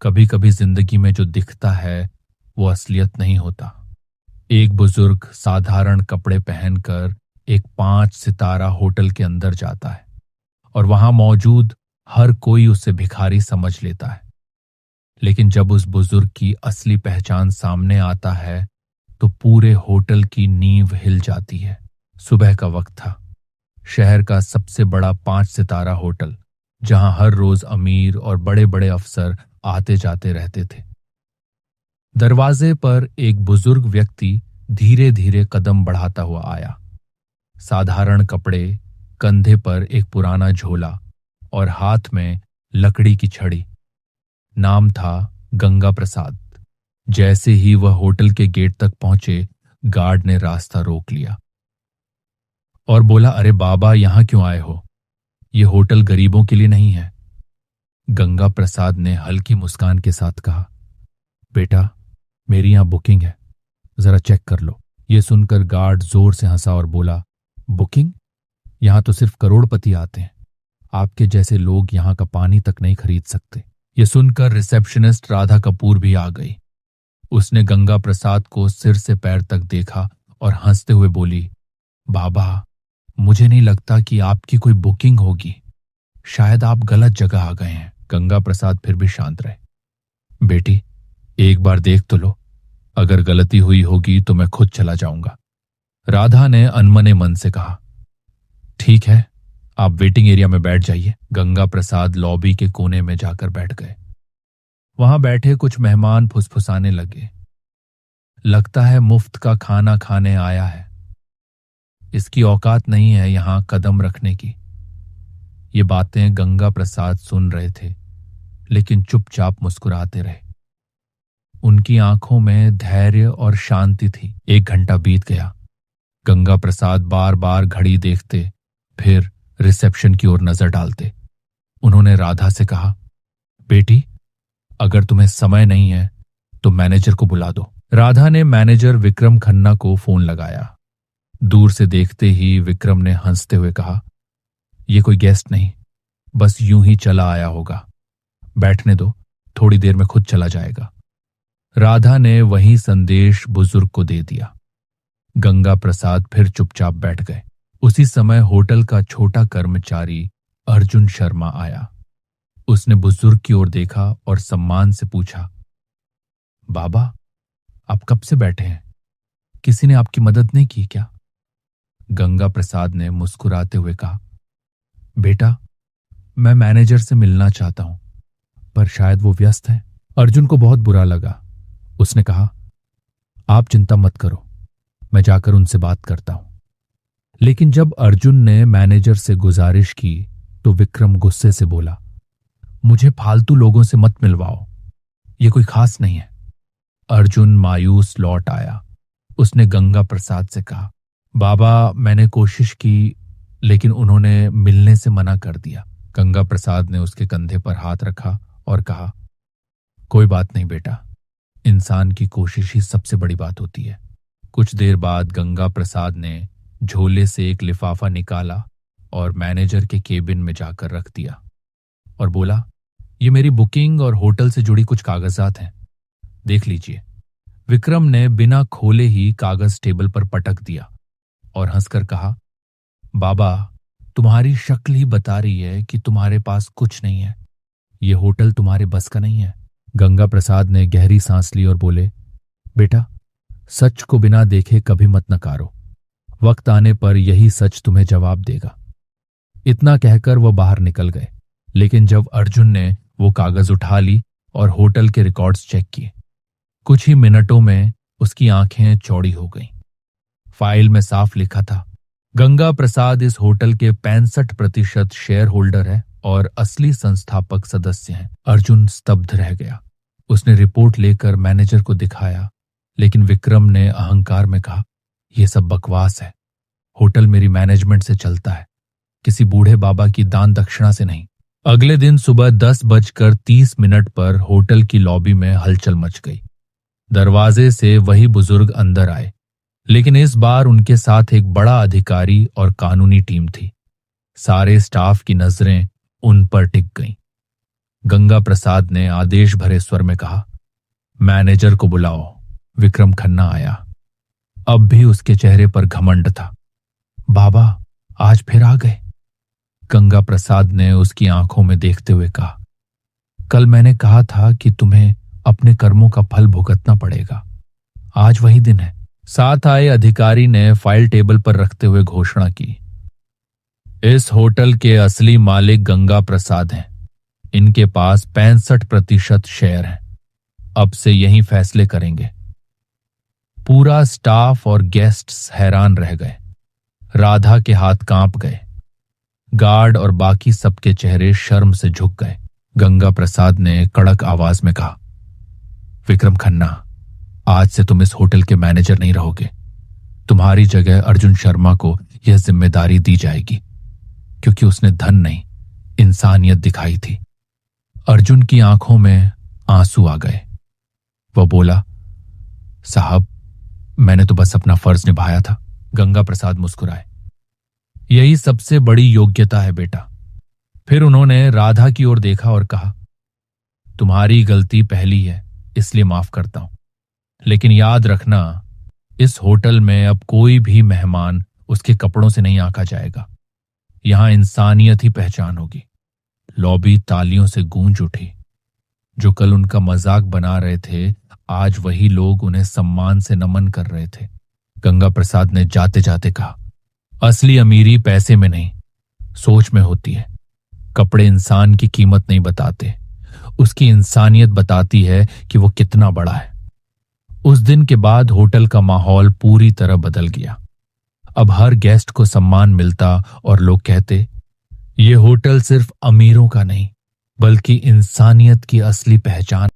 कभी कभी जिंदगी में जो दिखता है वो असलियत नहीं होता। एक बुजुर्ग साधारण कपड़े पहनकर एक 5 सितारा होटल के अंदर जाता है और वहां मौजूद हर कोई उसे भिखारी समझ लेता है। लेकिन जब उस बुजुर्ग की असली पहचान सामने आता है तो पूरे होटल की नींव हिल जाती है। सुबह का वक्त था। शहर का सबसे बड़ा 5 सितारा होटल, जहां हर रोज अमीर और बड़े बड़े अफसर आते जाते रहते थे। दरवाजे पर एक बुजुर्ग व्यक्ति धीरे धीरे कदम बढ़ाता हुआ आया। साधारण कपड़े, कंधे पर एक पुराना झोला और हाथ में लकड़ी की छड़ी। नाम था गंगा प्रसाद। जैसे ही वह होटल के गेट तक पहुंचे, गार्ड ने रास्ता रोक लिया और बोला, अरे बाबा, यहां क्यों आए हो? यह होटल गरीबों के लिए नहीं है। गंगा प्रसाद ने हल्की मुस्कान के साथ कहा, बेटा, मेरी यहां बुकिंग है, जरा चेक कर लो। यह सुनकर गार्ड जोर से हंसा और बोला, बुकिंग? यहां तो सिर्फ करोड़पति आते हैं। आपके जैसे लोग यहां का पानी तक नहीं खरीद सकते। यह सुनकर रिसेप्शनिस्ट राधा कपूर भी आ गई। उसने गंगा प्रसाद को सिर से पैर तक देखा और हंसते हुए बोली, बाबा, मुझे नहीं लगता कि आपकी कोई बुकिंग होगी। शायद आप गलत जगह आ गए हैं। गंगा प्रसाद फिर भी शांत रहे। बेटी, एक बार देख तो लो। अगर गलती हुई होगी तो मैं खुद चला जाऊंगा। राधा ने अनमने मन से कहा, ठीक है, आप वेटिंग एरिया में बैठ जाइए। गंगा प्रसाद लॉबी के कोने में जाकर बैठ गए। वहां बैठे कुछ मेहमान फुसफुसाने लगे, लगता है मुफ्त का खाना खाने आया है। इसकी औकात नहीं है यहां कदम रखने की। ये बातें गंगा प्रसाद सुन रहे थे, लेकिन चुपचाप मुस्कुराते रहे। उनकी आंखों में धैर्य और शांति थी। 1 घंटा बीत गया। गंगा प्रसाद बार बार घड़ी देखते, फिर रिसेप्शन की ओर नजर डालते। उन्होंने राधा से कहा, बेटी, अगर तुम्हें समय नहीं है तो मैनेजर को बुला दो। राधा ने मैनेजर विक्रम खन्ना को फोन लगाया। दूर से देखते ही विक्रम ने हंसते हुए कहा, यह कोई गेस्ट नहीं, बस यूं ही चला आया होगा। बैठने दो, थोड़ी देर में खुद चला जाएगा। राधा ने वही संदेश बुजुर्ग को दे दिया। गंगा प्रसाद फिर चुपचाप बैठ गए। उसी समय होटल का छोटा कर्मचारी अर्जुन शर्मा आया। उसने बुजुर्ग की ओर देखा और सम्मान से पूछा, बाबा, आप कब से बैठे हैं? किसी ने आपकी मदद नहीं की क्या? गंगा प्रसाद ने मुस्कुराते हुए कहा, बेटा, मैं मैनेजर से मिलना चाहता हूं, पर शायद वो व्यस्त हैं। अर्जुन को बहुत बुरा लगा। उसने कहा, आप चिंता मत करो, मैं जाकर उनसे बात करता हूं। लेकिन जब अर्जुन ने मैनेजर से गुजारिश की तो विक्रम गुस्से से बोला, मुझे फालतू लोगों से मत मिलवाओ, ये कोई खास नहीं है। अर्जुन मायूस लौट आया। उसने गंगा प्रसाद से कहा, बाबा, मैंने कोशिश की, लेकिन उन्होंने मिलने से मना कर दिया। गंगा प्रसाद ने उसके कंधे पर हाथ रखा और कहा, कोई बात नहीं बेटा, इंसान की कोशिश ही सबसे बड़ी बात होती है। कुछ देर बाद गंगा प्रसाद ने झोले से एक लिफाफा निकाला और मैनेजर के केबिन में जाकर रख दिया और बोला, ये मेरी बुकिंग और होटल से जुड़ी कुछ कागजात हैं, देख लीजिए। विक्रम ने बिना खोले ही कागज टेबल पर पटक दिया और हंसकर कहा, बाबा, तुम्हारी शक्ल ही बता रही है कि तुम्हारे पास कुछ नहीं है। यह होटल तुम्हारे बस का नहीं है। गंगा प्रसाद ने गहरी सांस ली और बोले, बेटा, सच को बिना देखे कभी मत नकारो। वक्त आने पर यही सच तुम्हें जवाब देगा। इतना कहकर वह बाहर निकल गए। लेकिन जब अर्जुन ने वो कागज उठा ली और होटल के रिकॉर्ड्स चेक किए, कुछ ही मिनटों में उसकी आंखें चौड़ी हो गईं। फाइल में साफ लिखा था, गंगा प्रसाद इस होटल के 65% शेयर होल्डर है और असली संस्थापक सदस्य हैं। अर्जुन स्तब्ध रह गया। उसने रिपोर्ट लेकर मैनेजर को दिखाया, लेकिन विक्रम ने अहंकार में कहा, यह सब बकवास है। होटल मेरी मैनेजमेंट से चलता है, किसी बूढ़े बाबा की दान दक्षिणा से नहीं। अगले दिन सुबह 10:30 पर होटल की लॉबी में हलचल मच गई। दरवाजे से वही बुजुर्ग अंदर आए, लेकिन इस बार उनके साथ एक बड़ा अधिकारी और कानूनी टीम थी। सारे स्टाफ की नजरें उन पर टिक गईं। गंगा प्रसाद ने आदेश भरे स्वर में कहा, मैनेजर को बुलाओ। विक्रम खन्ना आया। अब भी उसके चेहरे पर घमंड था। बाबा, आज फिर आ गए? गंगा प्रसाद ने उसकी आंखों में देखते हुए कहा, कल मैंने कहा था कि तुम्हें अपने कर्मों का फल भुगतना पड़ेगा। आज वही दिन है। साथ आए अधिकारी ने फाइल टेबल पर रखते हुए घोषणा की, इस होटल के असली मालिक गंगा प्रसाद हैं। इनके पास 65% शेयर हैं। अब से यही फैसले करेंगे। पूरा स्टाफ और गेस्ट्स हैरान रह गए। राधा के हाथ कांप गए। गार्ड और बाकी सबके चेहरे शर्म से झुक गए। गंगा प्रसाद ने कड़क आवाज में कहा, विक्रम खन्ना, आज से तुम इस होटल के मैनेजर नहीं रहोगे। तुम्हारी जगह अर्जुन शर्मा को यह जिम्मेदारी दी जाएगी, क्योंकि उसने धन नहीं, इंसानियत दिखाई थी। अर्जुन की आंखों में आंसू आ गए। वह बोला, साहब, मैंने तो बस अपना फर्ज निभाया था। गंगा प्रसाद मुस्कुराए। यही सबसे बड़ी योग्यता है बेटा। फिर उन्होंने राधा की ओर देखा और कहा, तुम्हारी गलती पहली है, इसलिए माफ करता हूं। लेकिन याद रखना, इस होटल में अब कोई भी मेहमान उसके कपड़ों से नहीं आंका जाएगा। यहां इंसानियत ही पहचान होगी। लॉबी तालियों से गूंज उठी। जो कल उनका मजाक बना रहे थे, आज वही लोग उन्हें सम्मान से नमन कर रहे थे। गंगा प्रसाद ने जाते जाते कहा, असली अमीरी पैसे में नहीं, सोच में होती है। कपड़े इंसान की कीमत नहीं बताते, उसकी इंसानियत बताती है कि वो कितना बड़ा है। उस दिन के बाद होटल का माहौल पूरी तरह बदल गया। अब हर गेस्ट को सम्मान मिलता और लोग कहते, ये होटल सिर्फ अमीरों का नहीं, बल्कि इंसानियत की असली पहचान